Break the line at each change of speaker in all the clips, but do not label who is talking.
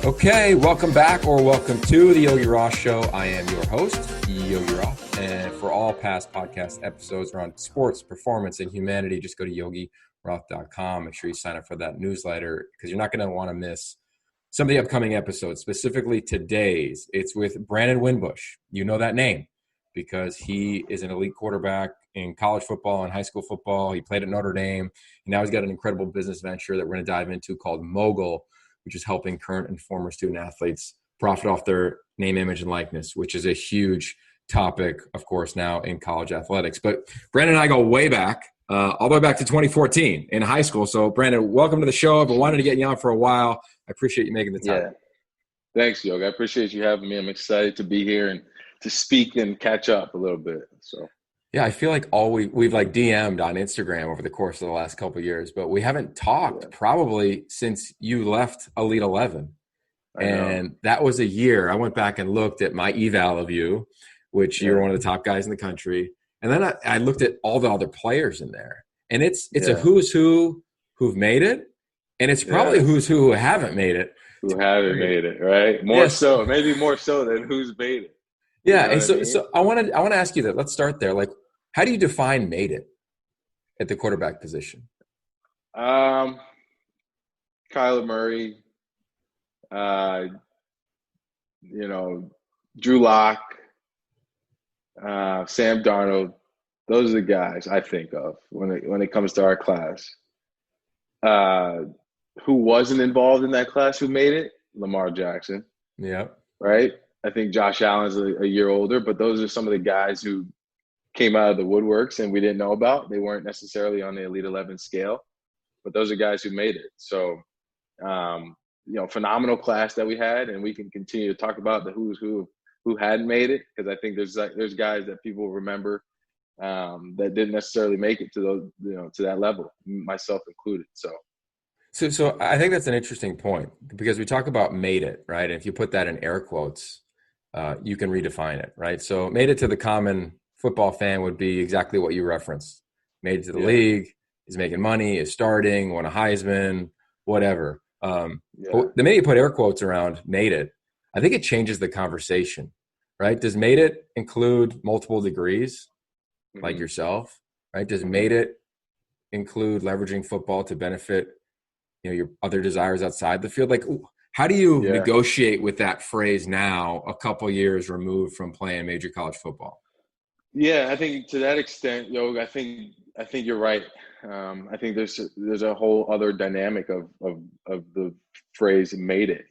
Okay, welcome back or welcome to the Yogi Roth Show. I am your host, Yogi Roth. And for all past podcast episodes around sports, performance, and humanity, just go to yogiroth.com. Make sure you sign up for that newsletter because you're not going to want to miss some of the upcoming episodes, specifically today's. It's with Brandon Wimbush. You know that name because he is an elite quarterback in college football and high school football. He played at Notre Dame. And now he's got an incredible business venture that we're going to dive into called Mogul, which is helping current and former student athletes profit off their name, image, and likeness, which is a huge topic, of course, now in college athletics. But Brandon and I go way back, all the way back to 2014 in high school. So, Brandon, welcome to the show. I've been wanting to get you on for a while. I appreciate you making the time.
Yeah. Thanks, Yogi. I appreciate you having me. I'm excited to be here and to speak and catch up a little bit. So.
Yeah, I feel like we've like DM'd on Instagram over the course of the last couple of years, but we haven't talked probably since you left Elite 11. And that was a year. I went back and looked at my eval of you, which you're one of the top guys in the country. And then I looked at all the other players in there. And it's a who's who who've made it. And it's probably who's who haven't made it.
Who haven't made it, right? So, maybe more so than who's made it.
Yeah, and so I want to ask you that. Let's start there. Like, how do you define made it at the quarterback position?
Kyler Murray, Drew Lock, Sam Darnold. Those are the guys I think of when it comes to our class. Who wasn't involved in that class who made it? Lamar Jackson.
Yeah.
Right? I think Josh Allen's a year older, but those are some of the guys who came out of the woodworks and we didn't know about. They weren't necessarily on the Elite 11 scale, but those are guys who made it. So, phenomenal class that we had, and we can continue to talk about the who's who hadn't made it, because I think there's guys that people remember that didn't necessarily make it to those, to that level, myself included.
So I think that's an interesting point because we talk about made it, right? And if you put that in air quotes, you can redefine it, right? So made it to the common football fan would be exactly what you referenced. Made it to the league, is making money, is starting, won a Heisman, whatever. But the minute you put air quotes around made it, I think it changes the conversation, right? Does made it include multiple degrees like yourself, right? Does made it include leveraging football to benefit your other desires outside the field? Like, how do you negotiate with that phrase now, a couple years removed from playing major college football?
Yeah, I think to that extent, Yogi, I think you're right. I think there's a whole other dynamic of the phrase "made it"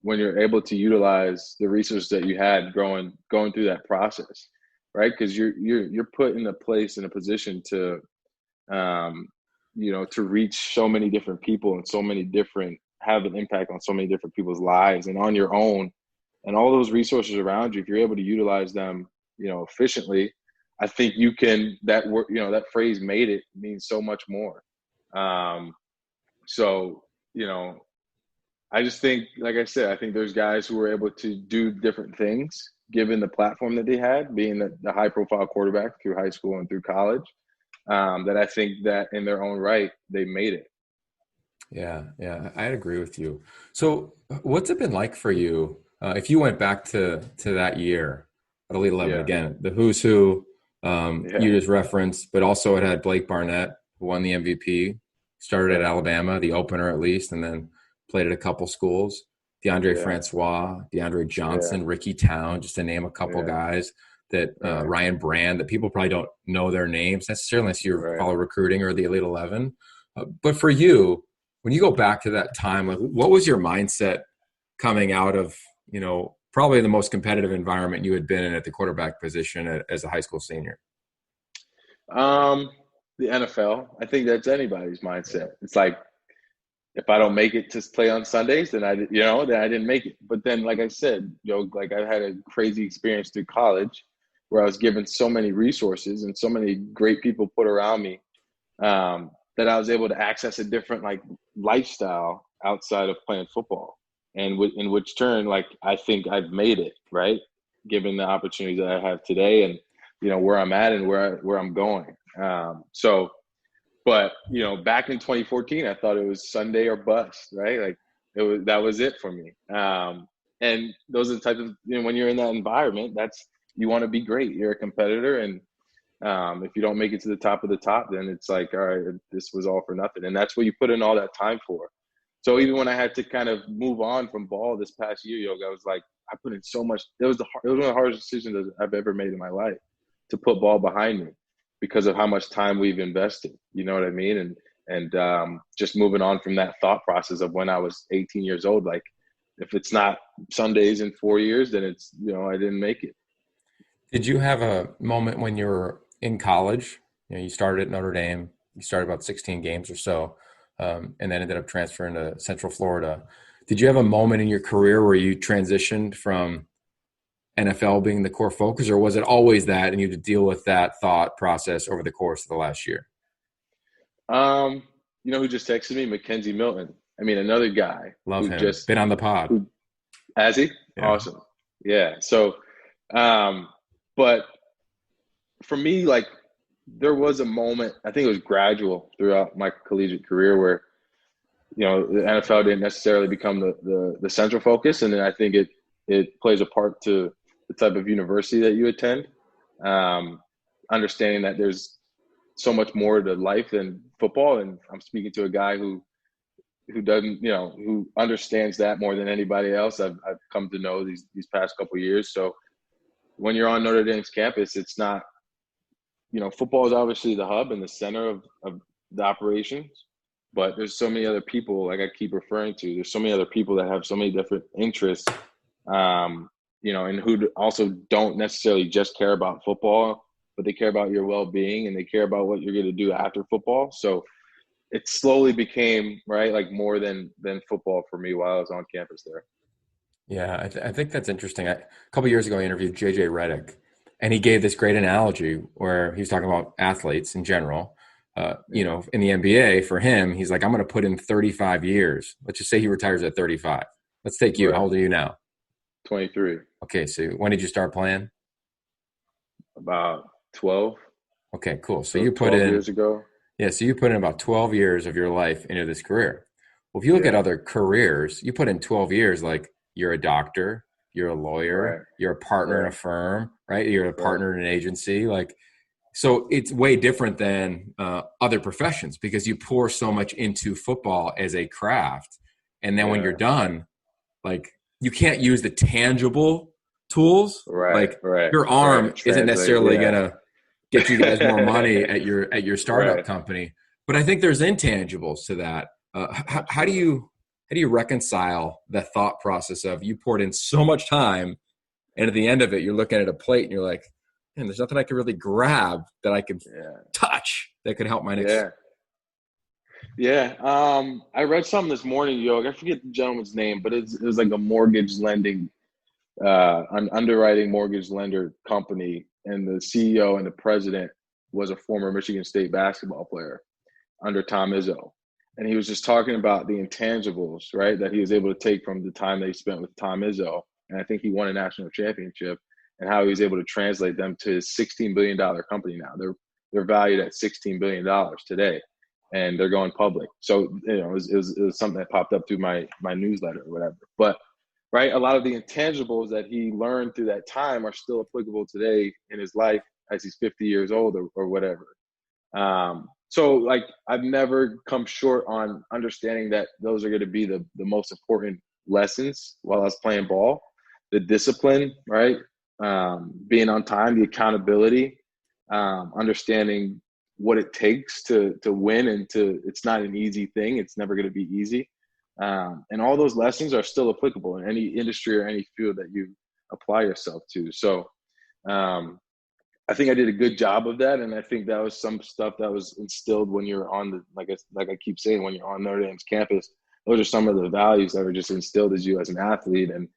when you're able to utilize the resources that you had going through that process, right? Because you're put in a position to to reach so many different people and have an impact on so many different people's lives and on your own, and all those resources around you. If you're able to utilize them, efficiently, I think you can, that phrase "made it" means so much more. I just think, like I said, I think there's guys who were able to do different things given the platform that they had, being the high profile quarterback through high school and through college, that I think that in their own right, they made it.
Yeah, I'd agree with you. So what's it been like for you if you went back to that year at Elite 11, again, the who's who you just referenced, but also it had Blake Barnett, who won the MVP, started at Alabama, the opener at least, and then played at a couple schools. DeAndre Francois, DeAndre Johnson, Ricky Town, just to name a couple guys that Ryan Brand, that people probably don't know their names necessarily unless you follow recruiting or the Elite 11. But for you, when you go back to that time, like, what was your mindset coming out of, probably the most competitive environment you had been in at the quarterback position as a high school senior?
The NFL. I think that's anybody's mindset. It's like, if I don't make it to play on Sundays, then I didn't make it. But then, like I said, like I had a crazy experience through college where I was given so many resources and so many great people put around me that I was able to access a different lifestyle outside of playing football. And in which turn, I think I've made it, right? Given the opportunities that I have today and, where I'm at and where I'm going. But back in 2014, I thought it was Sunday or bust, right? Like that was it for me. And those are the type of, when you're in that environment, you want to be great. You're a competitor, and if you don't make it to the top of the top, then it's like, all right, this was all for nothing. And that's what you put in all that time for. So even when I had to kind of move on from ball this past year, Yogi, I was like, I put in so much. It was one of the hardest decisions I've ever made in my life, to put ball behind me, because of how much time we've invested. You know what I mean? And just moving on from that thought process of when I was 18 years old, like, if it's not Sundays in 4 years, then it's, I didn't make it.
Did you have a moment when you were in college? You started at Notre Dame. You started about 16 games or so, and then ended up transferring to Central Florida. Did you have a moment in your career where you transitioned from NFL being the core focus, or was it always that, and you had to deal with that thought process over the course of the last year?
You know who just texted me? Mackenzie Milton. I mean, another guy.
Love
who
him.
Just
been on the pod.
Has he?
Yeah.
Awesome. Yeah. So, but for me, like, there was a moment, I think it was gradual throughout my collegiate career, where, the NFL didn't necessarily become the central focus. And then I think it plays a part to the type of university that you attend. Understanding that there's so much more to life than football. And I'm speaking to a guy who doesn't, who understands that more than anybody else. I've come to know these past couple of years. So when you're on Notre Dame's campus, it's not, football is obviously the hub and the center of the operations, but there's so many other people, like I keep referring to, there's so many other people that have so many different interests, and who also don't necessarily just care about football, but they care about your well-being, and they care about what you're going to do after football. So it slowly became, right, like, more than football for me while I was on campus there.
Yeah, I think that's interesting. A couple of years ago, I interviewed JJ Redick, and he gave this great analogy where he was talking about athletes in general. In the NBA, for him, he's like, I'm going to put in 35 years. Let's just say he retires at 35. Let's take you. Right. How old are you now?
23.
Okay, so when did you start playing?
About 12.
Okay, cool. So you put in
12 years ago.
Yeah, so you put in about 12 years of your life into this career. Well, if you look at other careers, you put in 12 years, like, you're a doctor, you're a lawyer, right. You're a partner in a firm, right? You're a partner in an agency. Like, so it's way different than other professions, because you pour so much into football as a craft. And then when you're done, like, you can't use the tangible tools. Like, your arm isn't necessarily going to get you guys more money at your startup company. But I think there's intangibles to that. How do you reconcile the thought process of, you poured in so much time, and at the end of it, you're looking at a plate and you're like, man, there's nothing I could really grab that I could touch that could help my next.
I read something this morning, Yogi. I forget the gentleman's name, but it was like a mortgage lending, an underwriting mortgage lender company, and the CEO and the president was a former Michigan State basketball player under Tom Izzo. And he was just talking about the intangibles, right, that he was able to take from the time they spent with Tom Izzo. And I think he won a national championship, and how he was able to translate them to his $16 billion company now. They're valued at $16 billion today, and they're going public. So, it was something that popped up through my newsletter or whatever. But, right, a lot of the intangibles that he learned through that time are still applicable today in his life as he's 50 years old or whatever. So, like, I've never come short on understanding that those are going to be the most important lessons while I was playing ball. The discipline, right? Being on time, the accountability, understanding what it takes to win, and it's not an easy thing. It's never going to be easy. And all those lessons are still applicable in any industry or any field that you apply yourself to. So, I think I did a good job of that. And I think that was some stuff that was instilled when you're on like I keep saying, when you're on Notre Dame's campus. Those are some of the values that are just instilled as you as an athlete. And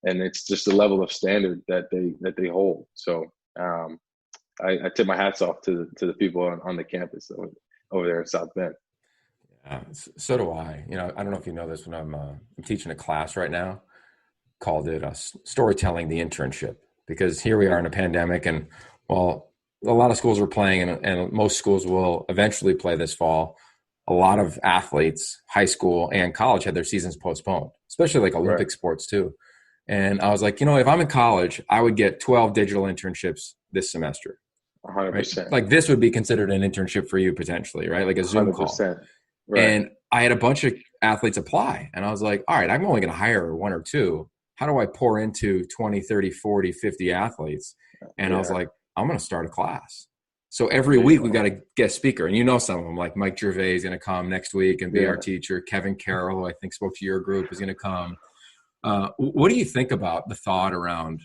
it's just a level of standard that they hold. So I tip my hats off to the people on the campus over there in South Bend.
So do I. I don't know if you know this, but I'm teaching a class right now, called it Storytelling the Internship, because here we are in a pandemic, and well, a lot of schools are playing, and most schools will eventually play this fall. a lot of athletes, high school and college, had their seasons postponed, especially like
Right.
Olympic sports too. And I was like, if I'm in college, I would get 12 digital internships this semester, right?
100%.
Like this would be considered an internship for you potentially, right? Like a Zoom call.
100%. Right.
And I had a bunch of athletes apply, and I was like, all right, I'm only going to hire one or two. How do I pour into 20, 30, 40, 50 athletes? And I was
Yeah.
like, I'm going to start a class. So every
There you
week we've
go.
got a guest speaker, and some of them, like Mike Gervais is going to come next week and be our
Yeah.
teacher. Kevin Carroll, who I think spoke to your group, is going to come. What do you think about the thought around,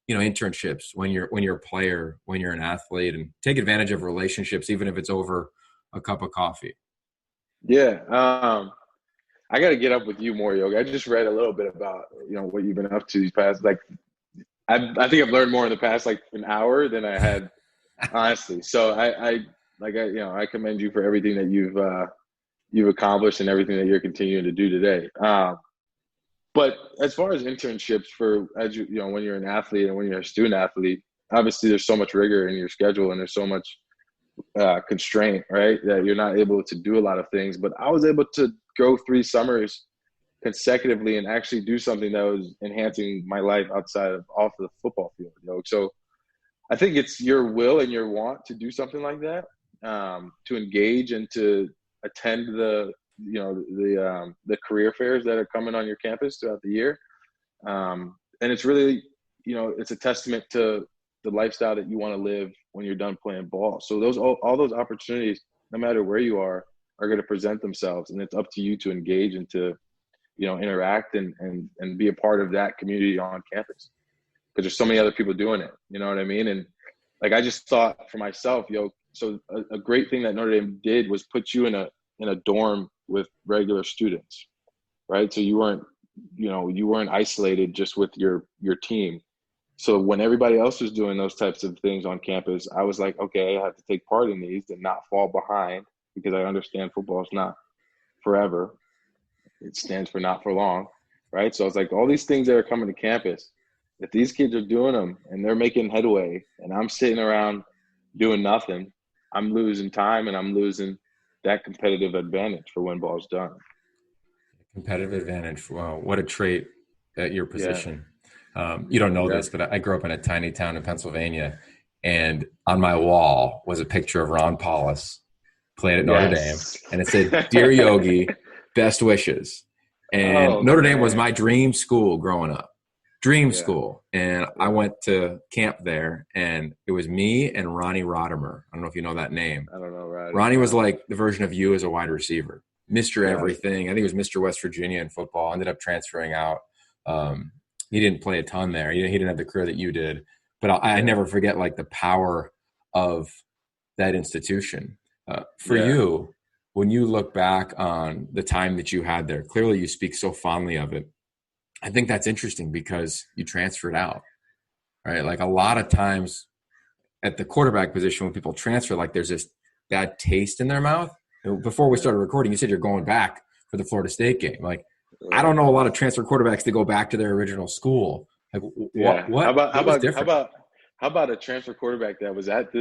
internships when you're a player, when you're an athlete, and take advantage of relationships, even if it's over a cup of coffee?
Yeah. I got to get up with you more, Yogi. I just read a little bit about, what you've been up to these past, like, I think I've learned more in the past, like, an hour than I had, honestly. So I commend you for everything that you've accomplished and everything that you're continuing to do today. But as far as internships when you're an athlete and when you're a student athlete, obviously there's so much rigor in your schedule and there's so much constraint, right? That you're not able to do a lot of things. But I was able to go 3 summers consecutively and actually do something that was enhancing my life outside of off the football field. So I think it's your will and your want to do something like that, to engage and to attend the career fairs that are coming on your campus throughout the year. And it's really, it's a testament to the lifestyle that you want to live when you're done playing ball. So all those opportunities, no matter where you are going to present themselves, and it's up to you to engage and to, interact and be a part of that community on campus, because there's so many other people doing it. You know what I mean? And like, I just thought for myself, so a great thing that Notre Dame did was put you in a dorm with regular students, right? So you weren't isolated just with your team. So when everybody else was doing those types of things on campus, I was like, okay, I have to take part in these and not fall behind, because I understand football is not forever. It stands for not for long, right? So it's like all these things that are coming to campus, if these kids are doing them and they're making headway and I'm sitting around doing nothing, I'm losing time and I'm losing that competitive advantage for when ball's done.
Competitive advantage. Wow, what a trait at your
Yeah.
position. You don't know
Yeah.
this, but I grew up in a tiny town in Pennsylvania, and on my wall was a picture of Ron Paulus playing at Notre Dame, and it said, "Dear Yogi, best wishes." And Notre Dame was my dream school growing up. Dream school. And I went to camp there, and it was me and Ronnie Rodimer. I don't know if you know that name.
I don't know, right?
Ronnie was like the version of you as a wide receiver. Mr.
Yeah.
Everything. I think it was Mr. West Virginia in football. Ended up transferring out. He didn't play a ton there. He didn't have the career that you did. But I never forget like the power of that institution. For you, when you look back on the time that you had there, clearly you speak so fondly of it. I think that's interesting because you transferred out, right? Like a lot of times at the quarterback position, when people transfer, like there's this bad taste in their mouth. Before we started recording, you said you're going back for the Florida State game. Like, I don't know a lot of transfer quarterbacks that go back to their original school. Like, what was different?
How about a transfer quarterback that was at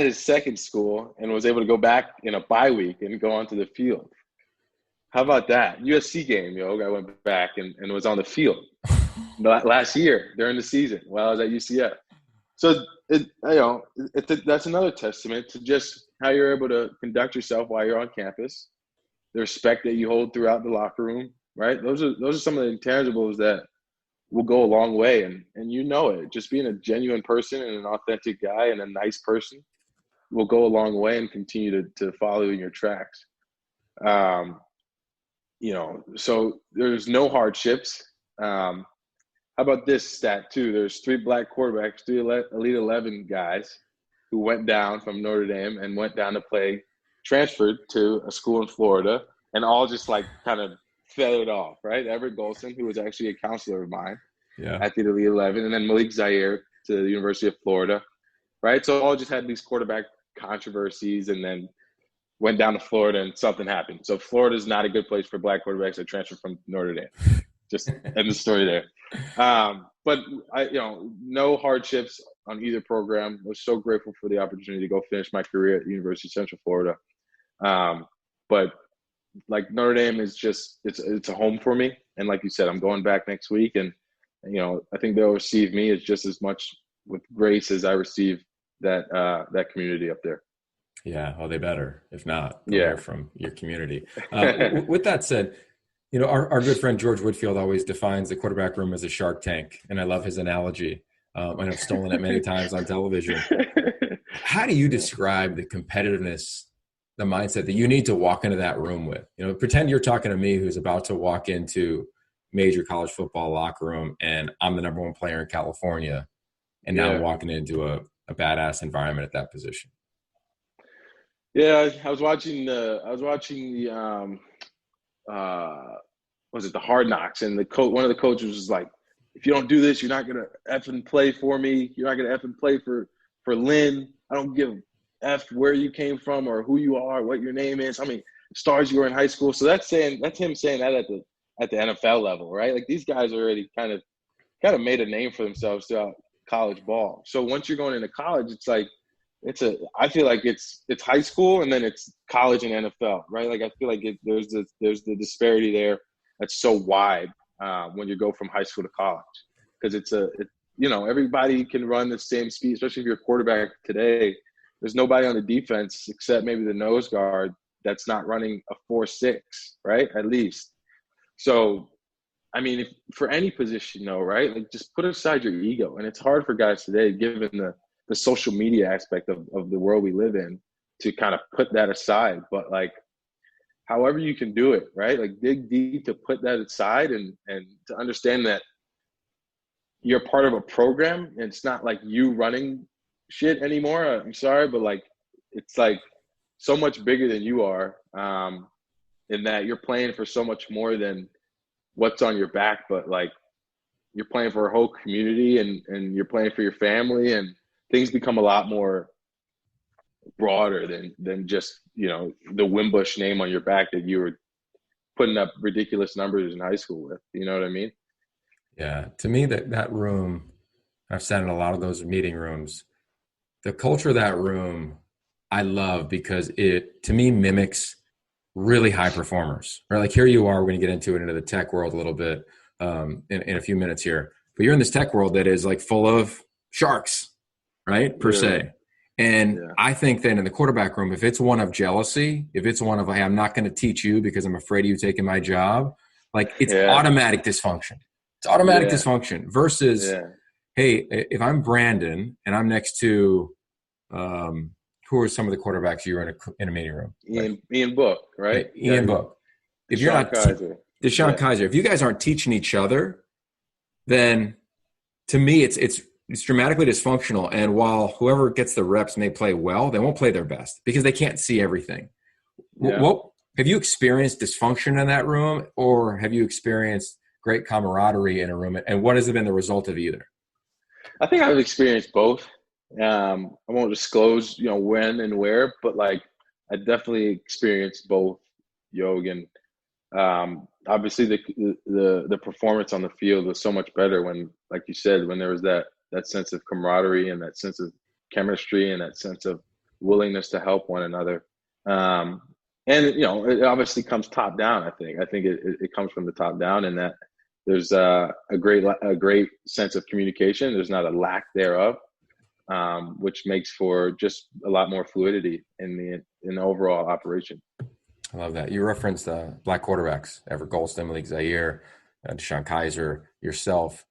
his second school and was able to go back in a bye week and go onto the field? How about that? USC game, I went back and was on the field last year during the season while I was at UCF. So that's another testament to just how you're able to conduct yourself while you're on campus, the respect that you hold throughout the locker room, right? Those are some of the intangibles that will go a long way, and it. Just being a genuine person and an authentic guy and a nice person will go a long way and continue to follow in your tracks. So there's no hardships. How about this stat too? There's 3 black quarterbacks, 3 Elite 11 guys who went down from Notre Dame and went down to transferred to a school in Florida, and all just like kind of feathered off, right? Everett Golson, who was actually a counselor of mine at the Elite 11, and then Malik Zaire to the University of Florida, right? So all just had these quarterback controversies, and then went down to Florida and something happened. So Florida's not a good place for black quarterbacks that transfer from Notre Dame. Just end the story there. But no hardships on either program. I was so grateful for the opportunity to go finish my career at the University of Central Florida. But like Notre Dame is just it's a home for me. And like you said, I'm going back next week, and I think they'll receive me as just as much with grace as I receive that community up there.
Yeah, well, they better. If not, they'll
Yeah.
hear from your community. With that said, our good friend George Whitfield always defines the quarterback room as a shark tank, and I love his analogy. And I've stolen it many times on television. How do you describe the competitiveness, the mindset that you need to walk into that room with? Pretend you're talking to me who's about to walk into major college football locker room, and I'm the number one player in California, and now I'm walking into a badass environment at that position.
Yeah, I was watching the was it the Hard Knocks, and one of the coaches was like, if you don't do this, you're not gonna effing play for me. You're not gonna effing play for Lynn. I don't give F where you came from or who you are, what your name is, how many stars you were in high school. So that's him saying that at the NFL level, right? Like these guys already kind of made a name for themselves throughout college ball. So once you're going into college, it's like I feel like it's high school and then it's college and NFL, right? Like I feel like there's the disparity there that's so wide when you go from high school to college, because everybody can run the same speed, especially if you're a quarterback today. There's nobody on the defense except maybe the nose guard that's not running a 4.6, right? At least. So, I mean, if, for any position, though, right? Like just put aside your ego. And it's hard for guys today, given the social media aspect of the world we live in, to kind of put that aside. But like, however you can do it, right? Like dig deep to put that aside and to understand that you're part of a program and it's not like you running shit anymore. I'm sorry, but like, it's like so much bigger than you are, in that you're playing for so much more than what's on your back, but like you're playing for a whole community and you're playing for your family, and things become a lot more broader than just, the Wimbush name on your back that you were putting up ridiculous numbers in high school with. You know what I mean?
Yeah. To me, that room, I've sat in a lot of those meeting rooms. The culture of that room, I love because it, to me, mimics really high performers. Right? Like here you are, we're going to get into the tech world a little bit in a few minutes here. But you're in this tech world that is like full of sharks, right? Per se. And I think then in the quarterback room, if it's one of jealousy, if it's one of, hey, I'm not going to teach you because I'm afraid of you taking my job, like it's automatic dysfunction. It's automatic dysfunction versus, hey, if I'm Brandon and I'm next to, who are some of the quarterbacks you were in a meeting room?
Ian Book, right?
Ian Book. If you're not Deshaun Kaiser, if you guys aren't teaching each other, then to me it's dramatically dysfunctional. And while whoever gets the reps may play well, they won't play their best because they can't see everything. What have you experienced dysfunction in that room, or have you experienced great camaraderie in a room? And what has been the result of either?
I think I've experienced both. I won't disclose, when and where, but like I definitely experienced both, Yogi. And obviously the performance on the field was so much better when, like you said, when there was that sense of camaraderie and that sense of chemistry and that sense of willingness to help one another. And it obviously comes top down. I think it comes from the top down, and that there's a great sense of communication. There's not a lack thereof. Which makes for just a lot more fluidity in the overall operation.
I love that. You referenced black quarterbacks, Everett Golston, Malik Zaire, Deshaun Kaiser, yourself.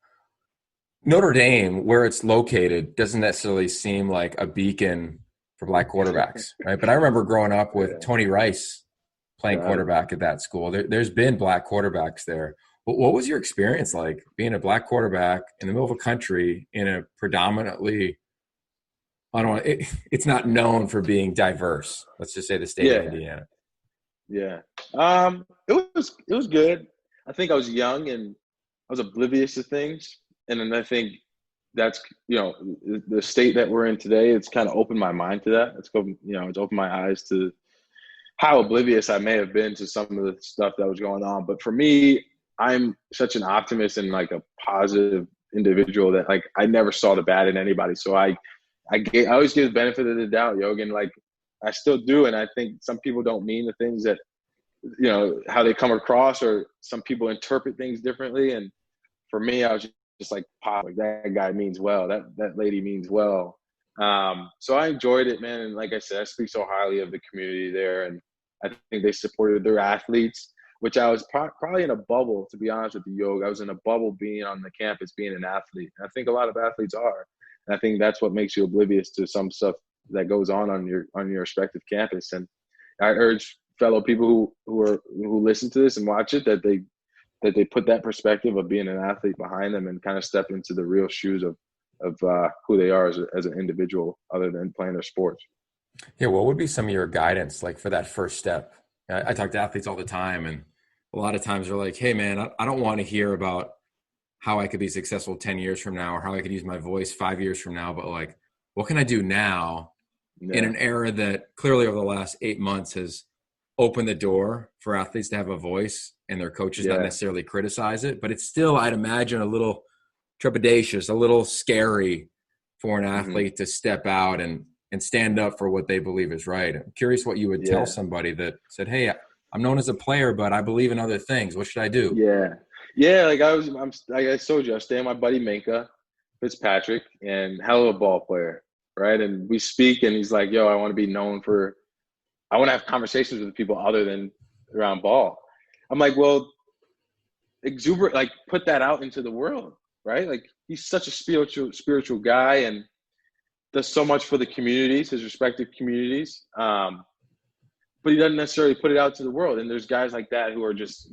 Notre Dame, where it's located, doesn't necessarily seem like a beacon for black quarterbacks, right? But I remember growing up with Tony Rice playing quarterback at that school. There's been black quarterbacks there. But what was your experience like being a black quarterback in the middle of a country in a predominantly it's not known for being diverse. Let's just say the state of Indiana.
Yeah. It was good. I think I was young and I was oblivious to things. And then I think that's, the state that we're in today, it's kind of opened my mind to that. It's opened my eyes to how oblivious I may have been to some of the stuff that was going on. But for me, I'm such an optimist and like a positive individual that like I never saw the bad in anybody. So I always give the benefit of the doubt, Yogi. Like I still do. And I think some people don't mean the things that, how they come across, or some people interpret things differently. And for me, I was just like, pop, like that guy means well, that lady means well. So I enjoyed it, man. And like I said, I speak so highly of the community there, and I think they supported their athletes, which I was probably in a bubble, to be honest with you, Yogi. I was in a bubble being on the campus, being an athlete. And I think a lot of athletes are. And I think that's what makes you oblivious to some stuff that goes on your respective campus. And I urge fellow people who listen to this and watch it that they put that perspective of being an athlete behind them and kind of step into the real shoes of who they are as an individual, other than playing their sports.
Yeah, what would be some of your guidance, like for that first step? I talk to athletes all the time, and a lot of times they're like, hey, man, I don't want to hear about how I could be successful 10 years from now, or how I could use my voice 5 years from now, but like, what can I do now in an era that clearly over the last 8 months has opened the door for athletes to have a voice and their coaches not necessarily criticize it, but it's still, I'd imagine, a little trepidatious, a little scary for an athlete to step out and stand up for what they believe is right. I'm curious what you would tell somebody that said, hey, I'm known as a player, but I believe in other things. What should I do?
Yeah. Like I told you, I was staying with my buddy Minka Fitzpatrick, and hell of a ball player, right? And we speak, and he's like, yo, I want to have conversations with people other than around ball. I'm like, well, exuberant, like put that out into the world, right? Like he's such a spiritual guy and does so much for the communities, his respective communities. But he doesn't necessarily put it out to the world. And there's guys like that who are just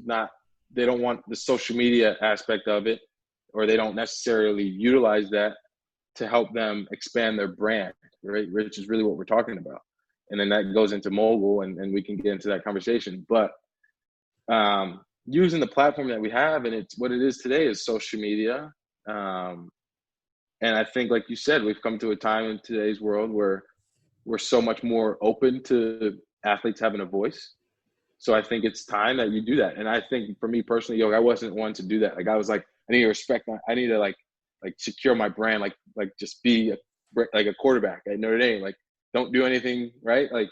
they don't want the social media aspect of it, or they don't necessarily utilize that to help them expand their brand, right? Which is really what we're talking about. And then that goes into Mogul, and we can get into that conversation. But using the platform that we have, and it's what it is today, is social media. And I think, like you said, we've come to a time in today's world where we're so much more open to athletes having a voice. So I think it's time that you do that. And I think for me personally, Yogi, I wasn't one to do that. Like I was like, I need to respect I need to like secure my brand, like just be like a quarterback at Notre Dame, like don't do anything, right? Like,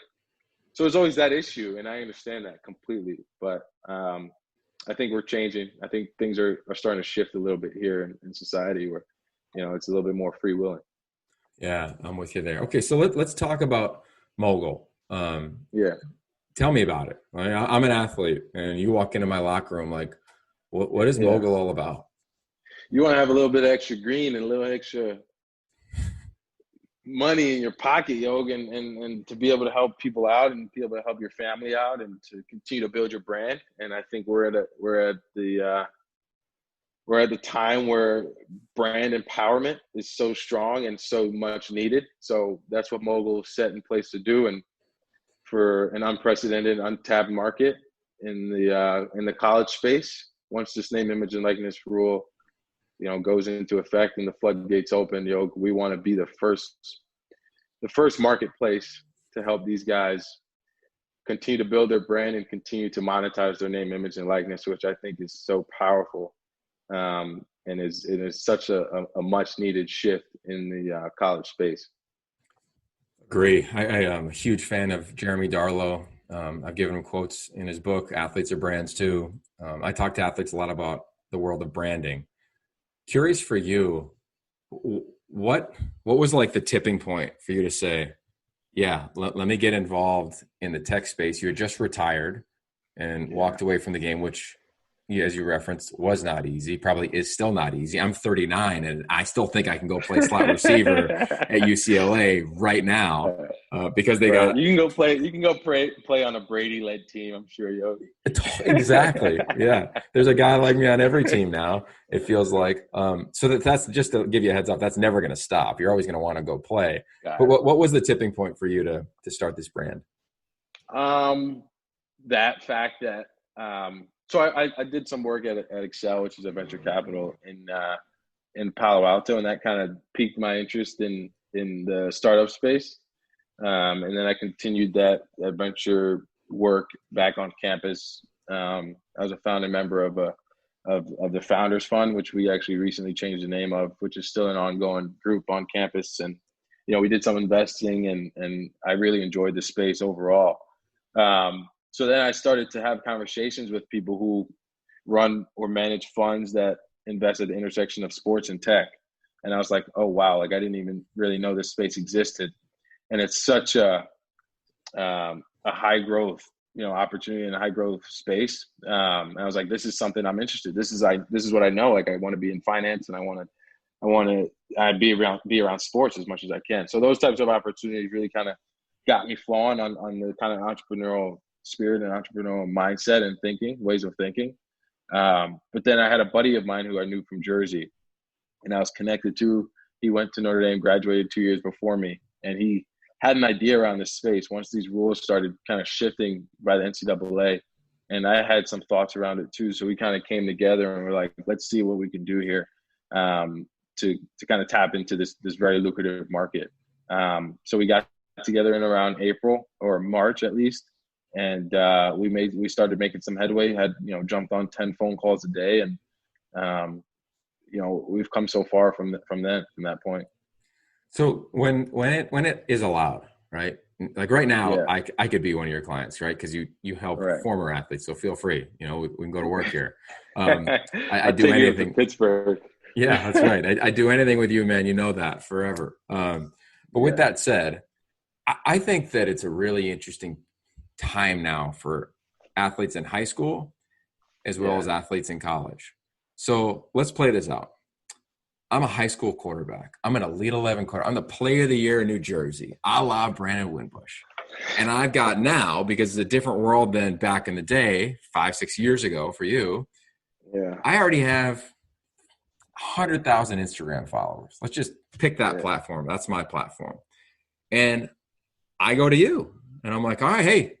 so it's always that issue, and I understand that completely. But I think we're changing. I think things are starting to shift a little bit here in society, where it's a little bit more free willing.
Yeah, I'm with you there. Okay, so let's talk about Mogul. Tell me about it. I'm an athlete, and you walk into my locker room, like, what is Mogul all about?
You want to have a little bit of extra green and a little extra money in your pocket, Yogi, and to be able to help people out and be able to help your family out and to continue to build your brand. And I think we're at the time where brand empowerment is so strong and so much needed. So that's what Mogul set in place to do, and for an unprecedented, untapped market in the college space. Once this name, image, and likeness rule, goes into effect and the floodgates open, we want to be the first marketplace to help these guys continue to build their brand and continue to monetize their name, image, and likeness, which I think is so powerful. And it is such a much needed shift in the college space.
Agree. I am a huge fan of Jeremy Darlow. I've given him quotes in his book, Athletes Are Brands Too. I talk to athletes a lot about the world of branding. Curious for you, what was like the tipping point for you to say, let me get involved in the tech space? You had just retired and walked away from the game, which, as you referenced, was not easy, probably is still not easy. I'm 39, and I still think I can go play slot receiver at UCLA right now because they got –
You can go play on a Brady-led team, I'm sure, Yogi.
Exactly, yeah. There's a guy like me on every team now, it feels like. So that's just to give you a heads up, that's never going to stop. You're always going to want to go play. But what was the tipping point for you to start this brand?
That fact that so I did some work at Excel, which is a venture capital in Palo Alto, and that kind of piqued my interest in the startup space. And then I continued that venture work back on campus. I was a founding member of the Founders Fund, which we actually recently changed the name of, which is still an ongoing group on campus. And we did some investing, and I really enjoyed the space overall. So then I started to have conversations with people who run or manage funds that invest at the intersection of sports and tech. And I was like, oh, wow, like I didn't even really know this space existed. And it's such a high growth, opportunity in a high growth space. And I was like, this is something I'm interested. This is what I know. Like I want to be in finance, and I want to be around sports as much as I can. So those types of opportunities really kind of got me flowing on the kind of entrepreneurial spirit and entrepreneurial mindset and ways of thinking. But then I had a buddy of mine who I knew from Jersey, and I was connected to. He went to Notre Dame, graduated 2 years before me, and he had an idea around this space once these rules started kind of shifting by the NCAA. And I had some thoughts around it too. So we kind of came together and we're like, let's see what we can do here to kind of tap into this very lucrative market. So we got together in around April or March at least. And we started making some headway, had, jumped on 10 phone calls a day. And, we've come so far from that point.
So when it is allowed, right? Like right now,
Yeah.
I could be one of your clients, right? Because you help
Right.
former athletes, so feel free. We can go to work here.
I
do
take you
anything.
to Pittsburgh.
Yeah, that's right. I do anything with you, man. You know that forever. But with that said, I think that it's a really interesting time now for athletes in high school as well as athletes in college. So let's play this out. I'm a high school quarterback. I'm an Elite 11 quarterback. I'm the player of the year in New Jersey, a la Brandon Wimbush. And I've got now, because it's a different world than back in the day, 5-6 years ago for you, I already have 100,000 Instagram followers. Let's just pick that platform. That's my platform. And I go to you, and I'm like, all right, hey,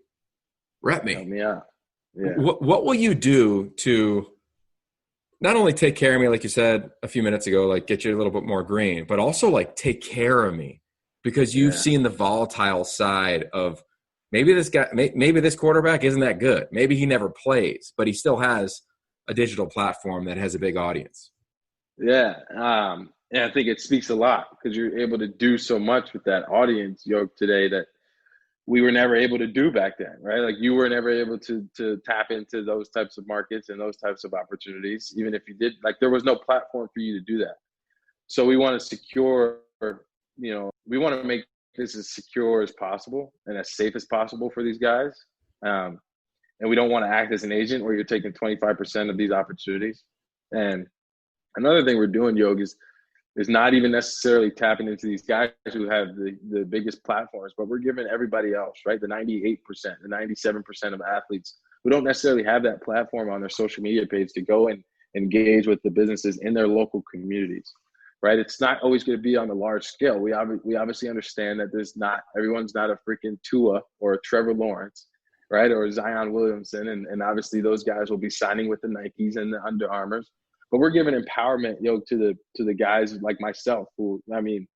rep me.
Help me out. Yeah.
What will you do to not only take care of me, like you said a few minutes ago, like get you a little bit more green, but also like take care of me, because you've seen the volatile side of maybe this guy, maybe this quarterback isn't that good. Maybe he never plays, but he still has a digital platform that has a big audience.
Yeah. And I think it speaks a lot because you're able to do so much with that audience, today that we were never able to do back then, right? Like you were never able to tap into those types of markets and those types of opportunities. Even if you did, like there was no platform for you to do that. So we want to secure, we want to make this as secure as possible and as safe as possible for these guys. And we don't want to act as an agent where you're taking 25% of these opportunities. And another thing we're doing, Yogi, is not even necessarily tapping into these guys who have the biggest platforms, but we're giving everybody else, right? The 98%, the 97% of athletes who don't necessarily have that platform on their social media page to go and engage with the businesses in their local communities, right? It's not always going to be on the large scale. We obviously understand that everyone's not a freaking Tua or a Trevor Lawrence, right? Or Zion Williamson. And obviously those guys will be signing with the Nikes and the Under Armours. But we're giving empowerment, to the guys like myself who, I mean,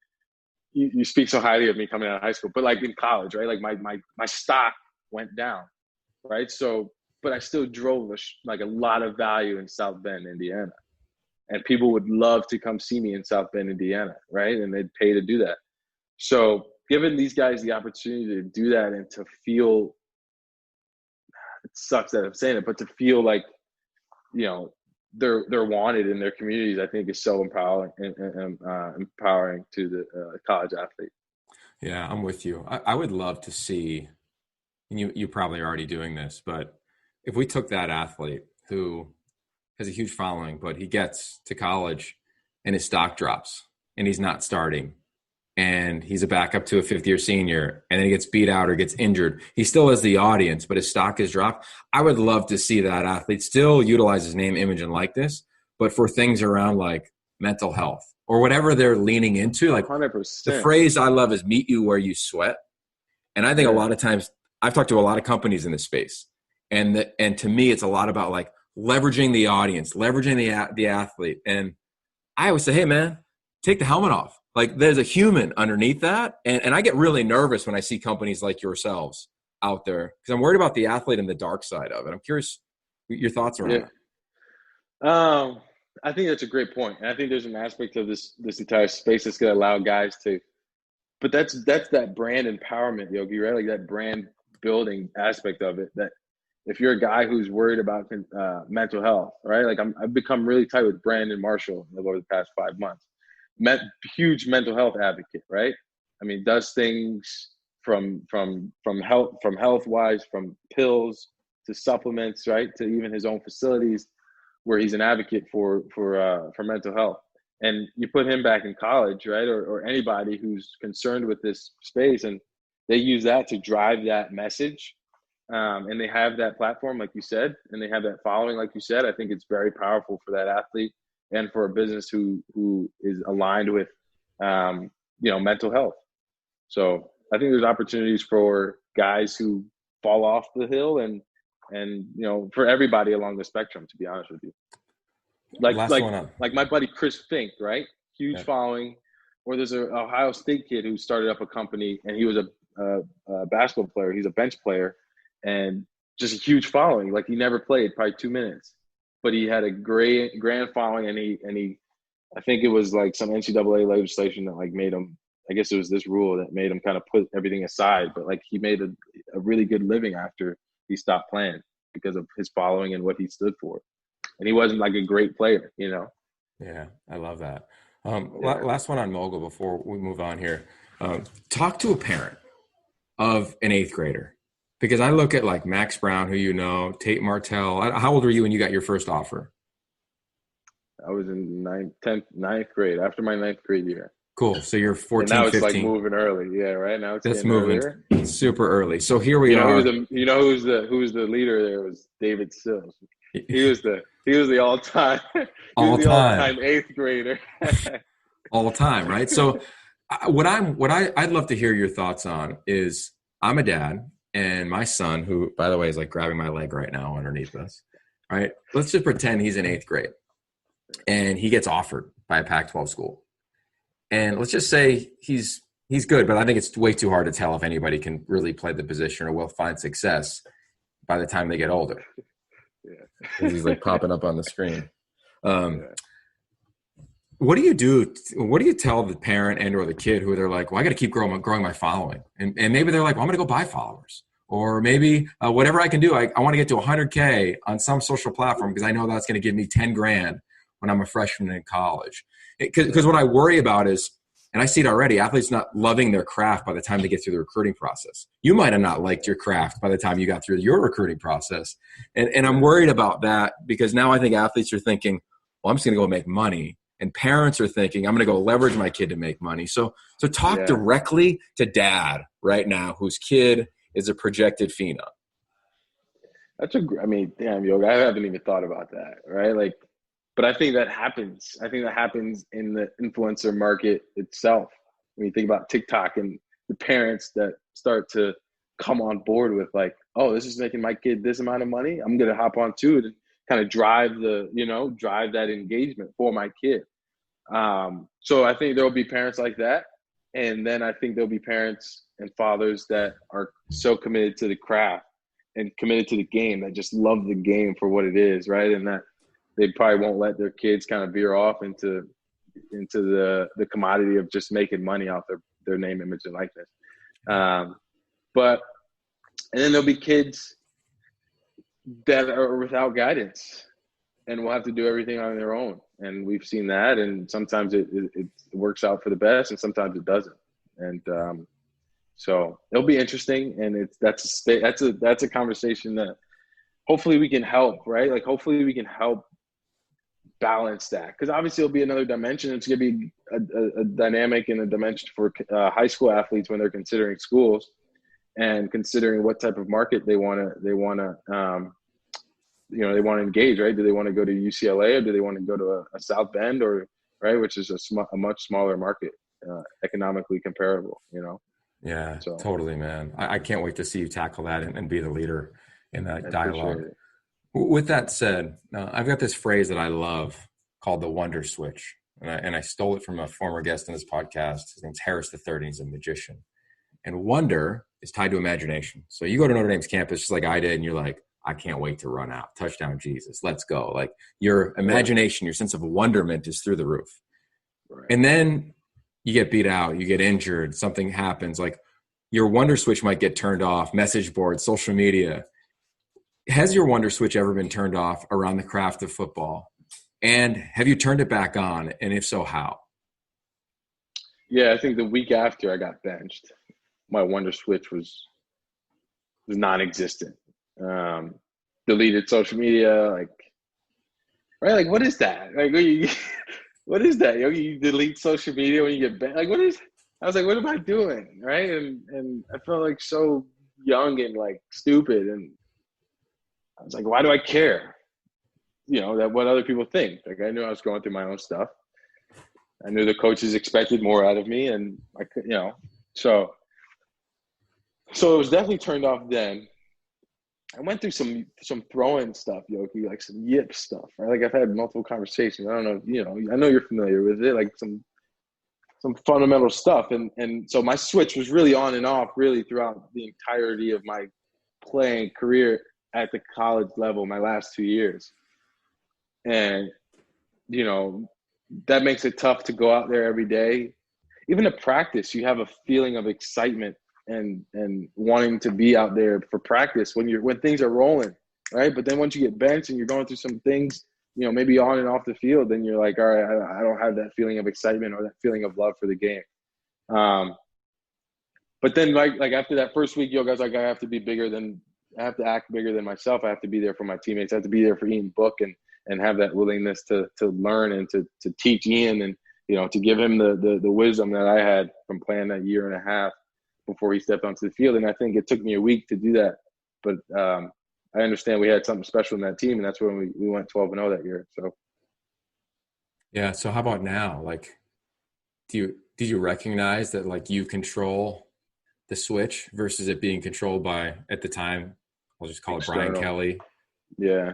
you speak so highly of me coming out of high school, but like in college, right? Like my stock went down, right? So, but I still drove a lot of value in South Bend, Indiana. And people would love to come see me in South Bend, Indiana, right? And they'd pay to do that. So giving these guys the opportunity to do that and to feel, it sucks that I'm saying it, but to feel like, they're wanted in their communities, I think is so empowering and empowering to the college athlete.
Yeah, I'm with you. I would love to see, and you probably are already doing this, but if we took that athlete who has a huge following, but he gets to college and his stock drops and he's not starting, and he's a backup to a fifth-year senior, and then he gets beat out or gets injured. He still has the audience, but his stock has dropped. I would love to see that athlete still utilize his name, image, and likeness, but for things around like mental health or whatever they're leaning into. Like
100%.
The phrase I love is meet you where you sweat. And I think a lot of times I've talked to a lot of companies in this space, and to me, it's a lot about like leveraging the audience, leveraging the athlete. And I always say, hey, man, take the helmet off. Like there's a human underneath that. And I get really nervous when I see companies like yourselves out there because I'm worried about the athlete and the dark side of it. I'm curious your thoughts around
that. I think that's a great point. And I think there's an aspect of this entire space that's going to allow guys to but that's that brand empowerment, Yogi, right? Like that brand building aspect of it. That if you're a guy who's worried about mental health, right? Like I've become really tight with Brandon Marshall over the past 5 months. Huge mental health advocate, right? I mean, does things from health wise, from pills to supplements, right, to even his own facilities, where he's an advocate for mental health. And you put him back in college, right, or anybody who's concerned with this space, and they use that to drive that message. And they have that platform, like you said, and they have that following, like you said. I think it's very powerful for that athlete and for a business who is aligned with, mental health. So I think there's opportunities for guys who fall off the hill and for everybody along the spectrum, to be honest with you. Like my buddy Chris Fink, right? Huge following. Or there's a Ohio State kid who started up a company, and he was a basketball player. He's a bench player, and just a huge following. Like he never played, probably 2 minutes, but he had a great grand following, and he I think it was like some NCAA legislation that like made him. I guess it was this rule that made him kind of put everything aside, but like he made a really good living after he stopped playing because of his following and what he stood for. And he wasn't like a great player,
Yeah, I love that. Last one on Mogul before we move on here. Talk to a parent of an 8th grader, because I look at like Max Brown, who Tate Martell. How old were you when you got your first offer?
I was in ninth grade, after my 9th grade year.
Cool. So you're 14,
and now it's
15.
like moving early. Yeah, right now it's
That's moving
earlier.
Super early. So here we are.
Who's the leader there was David Sills. He was the all-time 8th grader.
All time, right? So I'd love to hear your thoughts on is, I'm a dad, and my son, who by the way is like grabbing my leg right now underneath us, right? Let's just pretend he's in 8th grade and he gets offered by a Pac-12 school. And let's just say he's good, but I think it's way too hard to tell if anybody can really play the position or will find success by the time they get older. Yeah. He's like popping up on the screen. What do you do? What do you tell the parent and or the kid who they're like, well, I got to keep growing my following. And maybe they're like, well, I'm going to go buy followers. Or maybe whatever I can do, I want to get to 100K on some social platform because I know that's going to give me 10 grand when I'm a freshman in college. Because what I worry about is, and I see it already, athletes not loving their craft by the time they get through the recruiting process. You might have not liked your craft by the time you got through your recruiting process. And I'm worried about that because now I think athletes are thinking, well, I'm just going to go make money. And parents are thinking, I'm going to go leverage my kid to make money. So talk directly to dad right now whose kid is a projected phenom.
Damn, Yogi, I haven't even thought about that, right? Like, but I think that happens. I think that happens in the influencer market itself. When you think about TikTok and the parents that start to come on board with like, oh, this is making my kid this amount of money, I'm going to hop on to it and kind of drive that engagement for my kid. So I think there'll be parents like that. And then I think there'll be parents and fathers that are so committed to the craft and committed to the game that just love the game for what it is, right? And that they probably won't let their kids kind of veer off into the commodity of just making money off their name, image, and likeness. And then there'll be kids that are without guidance and will have to do everything on their own. And we've seen that. And sometimes it works out for the best and sometimes it doesn't. And so it'll be interesting. And that's a conversation that hopefully we can help, right? Like hopefully we can help balance that, because obviously it'll be another dimension. It's going to be a dynamic and a dimension for high school athletes when they're considering schools and considering what type of market they want to engage, right? Do they want to go to UCLA or do they want to go to a South Bend or right, which is a much smaller market, economically comparable,
Yeah,
so.
Totally, man. I can't wait to see you tackle that and be the leader in that dialogue. With that said, I've got this phrase that I love called the wonder switch. And I stole it from a former guest on this podcast. His name's Harris III, and he's a magician. And wonder is tied to imagination. So you go to Notre Dame's campus just like I did, and you're like, I can't wait to run out. Touchdown, Jesus. Let's go. Like your imagination, your sense of wonderment is through the roof. Right. And then you get beat out, you get injured, something happens, like your wonder switch might get turned off, message boards, social media. Has your wonder switch ever been turned off around the craft of football? And have you turned it back on? And if so, how?
Yeah, I think the week after I got benched, my wonder switch was non-existent. Um, Deleted social media, like, right? Like, what is that? Like, what is that? You delete social media when you get benched? Like, what is? I was like, what am I doing? Right? And I felt like so young and like stupid, and I was like, why do I care? That what other people think. Like, I knew I was going through my own stuff. I knew the coaches expected more out of me, and I could, so it was definitely turned off then. I went through some throwing stuff, Yogi, like some yip stuff. Right? Like, I've had multiple conversations. I don't know, I know you're familiar with it, like some fundamental stuff, and so my switch was really on and off, really throughout the entirety of my playing career at the college level, my last 2 years, and that makes it tough to go out there every day. Even at practice, you have a feeling of excitement and wanting to be out there for practice when things are rolling, right? But then once you get benched and you're going through some things, maybe on and off the field, then you're like, all right, I don't have that feeling of excitement or that feeling of love for the game. But then like after that first week, guys, like, I have to act bigger than myself. I have to be there for my teammates. I have to be there for Ian Book and have that willingness to learn and to teach Ian and, to give him the wisdom that I had from playing that year and a half before he stepped onto the field. And I think it took me a week to do that. But I understand we had something special in that team, and that's when we went 12-0 that year. So.
Yeah. So how about now? Like, did you recognize that, like, you control the switch versus it being controlled by, at the time, I'll just call it Brian
External.
Kelly,
Yeah.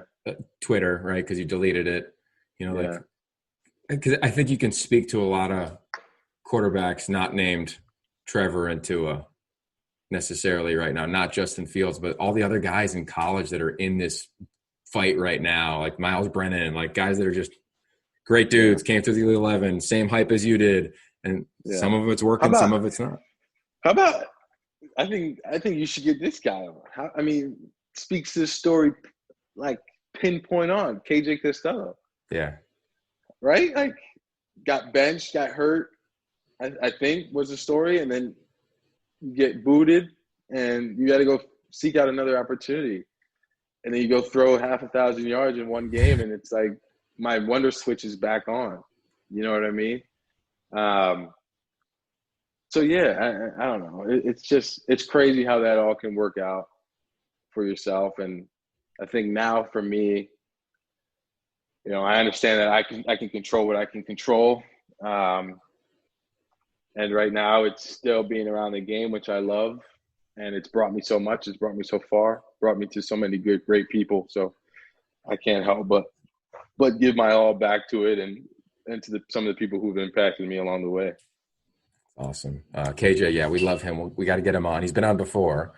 Twitter, right? Because you deleted it,
Yeah.
like, because I think you can speak to a lot of quarterbacks not named Trevor and Tua necessarily right now, not Justin Fields, but all the other guys in college that are in this fight right now, like Miles Brennan, like guys that are just great dudes, came through the 11, same hype as you did, and some of it's working, some of it's not.
How about? I think you should get this guy on. Speaks to the story like pinpoint on KJ Costello.
Yeah.
Right? Like, got benched, got hurt, I think was the story, and then you get booted, and you got to go seek out another opportunity, and then you go throw 1,000 yards in one game, and it's like my wonder switch is back on. You know what I mean? So yeah, I don't know. It's crazy how that all can work out for yourself, and I think now for me, I understand that I can control what I can control. And right now it's still being around the game, which I love. And it's brought me so much. It's brought me so far, brought me to so many great people. So I can't help but give my all back to it and to some of the people who've impacted me along the way.
Awesome. KJ, yeah, we love him. We got to get him on. He's been on before.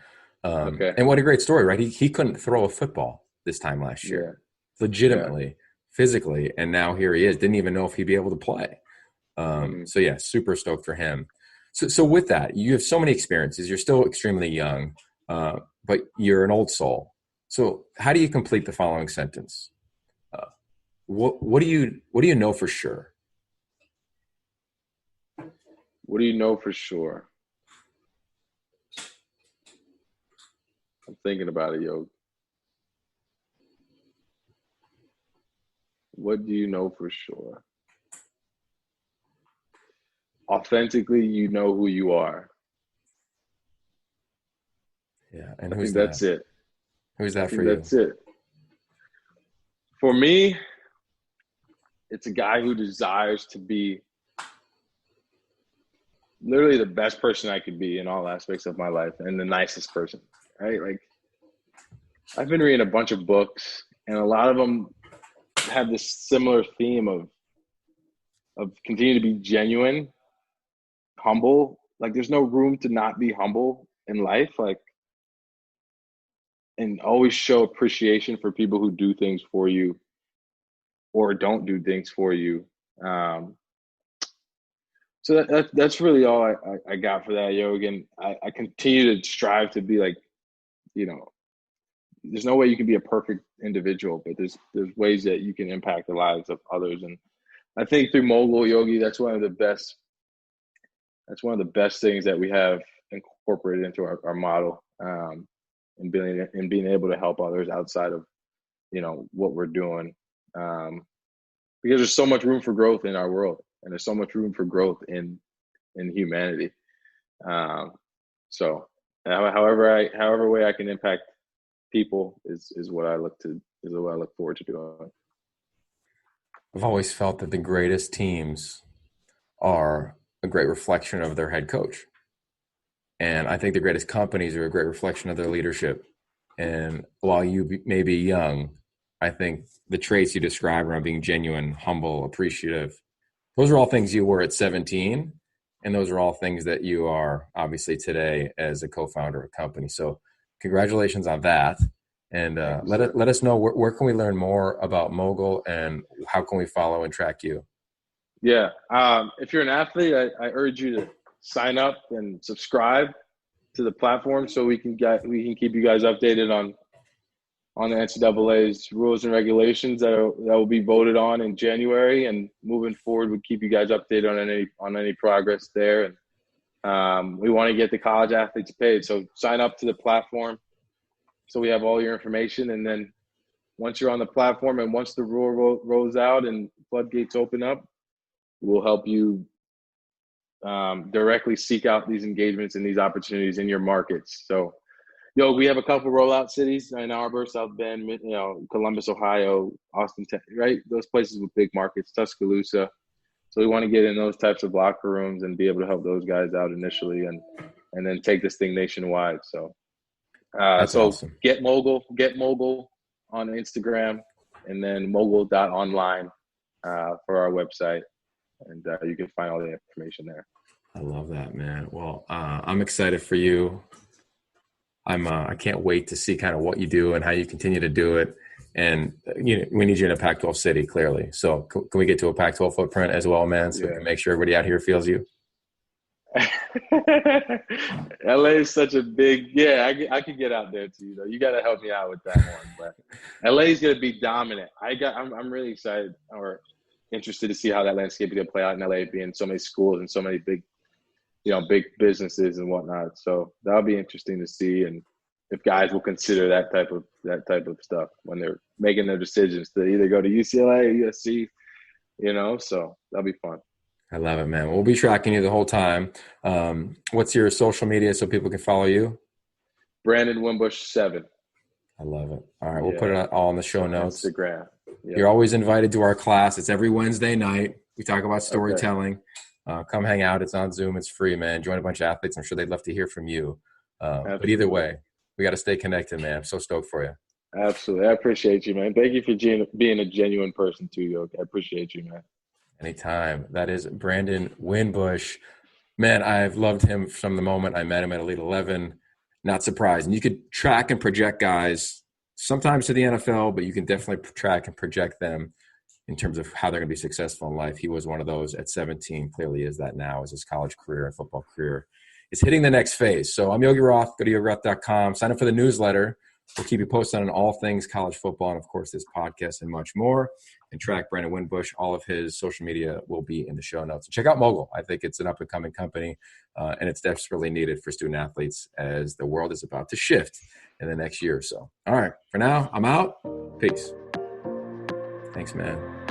Okay.
And what a great story, right? He couldn't throw a football this time last year, legitimately, physically. And now here he is. Didn't even know if he'd be able to play. So yeah, super stoked for him. So with that, you have so many experiences. You're still extremely young, but you're an old soul. So how do you complete the following sentence? What do you know for sure?
What do you know for sure? I'm thinking about it, Yogi. What do you know for sure? Authentically, you know who you are.
Yeah, and
I
who's
think
that?
that's it.
Who's that for you?
That's it. For me, it's a guy who desires to be literally the best person I could be in all aspects of my life and the nicest person, right? Like, I've been reading a bunch of books, and a lot of them have this similar theme of continue to be genuine, humble. Like, there's no room to not be humble in life. Like, and always show appreciation for people who do things for you or don't do things for you. So that's really all I got for that, Yogi. And I continue to strive to be like, you know, there's no way you can be a perfect individual, but there's ways that you can impact the lives of others. And I think through Mogul, Yogi, that's one of the best things that we have incorporated into our model, and being able to help others outside of, what we're doing, because there's so much room for growth in our world, and there's so much room for growth in humanity. So however way I can impact people is what I look forward to doing.
I've always felt that the greatest teams are a great reflection of their head coach. And I think the greatest companies are a great reflection of their leadership. And while you may be young, I think the traits you describe around being genuine, humble, appreciative, those are all things you were at 17. And those are all things that you are obviously today as a co-founder of a company. So congratulations on that. And let us know where can we learn more about Mogul, and how can we follow and track you?
Yeah. If you're an athlete, I urge you to sign up and subscribe to the platform so we can keep you guys updated on the NCAA's rules and regulations that will be voted on in January, and moving forward, we'll keep you guys updated on any progress there. And we want to get the college athletes paid, so sign up to the platform so we have all your information. And then once you're on the platform and once the rule rolls out and floodgates open up, we'll help you directly seek out these engagements and these opportunities in your markets. So, we have a couple rollout cities: Ann Arbor, South Bend, Columbus, Ohio, Austin, right? Those places with big markets, Tuscaloosa. So we want to get in those types of locker rooms and be able to help those guys out initially, and then take this thing nationwide. So,
That's awesome.
Get Mogul on Instagram, and then mogul.online for our website. And you can find all the information there.
I love that, man. Well, I'm excited for you. I can't wait to see kind of what you do and how you continue to do it. And we need you in a Pac-12 city, clearly. So can we get to a Pac-12 footprint as well, man? So we can make sure everybody out here feels you.
LA is such a big, I could get out there too. You got to help me out with that one. But LA is going to be dominant. I'm really excited or interested to see how that landscape is going to play out in LA, being so many schools and so many big businesses and whatnot. So that'll be interesting to see, and if guys will consider that type of stuff when they're making their decisions to either go to UCLA or USC. So that'll be fun.
I love it, man. We'll be tracking you the whole time. What's your social media so people can follow you?
Brandon Wimbush 7.
I love it. All right, we'll put it all in the show notes.
Instagram. Yep.
You're always invited to our class. It's every Wednesday night. We talk about storytelling. Okay. Come hang out. It's on Zoom. It's free, man. Join a bunch of athletes. I'm sure they'd love to hear from you. But either way, we got to stay connected, man. I'm so stoked for you.
Absolutely. I appreciate you, man. Thank you for being a genuine person too, Yogi. I appreciate you, man.
Anytime. That is Brandon Wimbush. Man, I've loved him from the moment I met him at Elite 11. Not surprised. And you could track and project guys sometimes to the NFL, but you can definitely track and project them in terms of how they're going to be successful in life. He was one of those at 17, clearly is that now, as his college career and football career is hitting the next phase. So I'm Yogi Roth. Go to yogiroth.com. Sign up for the newsletter. We'll keep you posted on all things college football and, of course, this podcast and much more. And track Brandon Wimbush. All of his social media will be in the show notes. And check out Mogul. I think it's an up-and-coming company, and it's desperately needed for student athletes as the world is about to shift in the next year or so. All right. For now, I'm out. Peace. Thanks, man.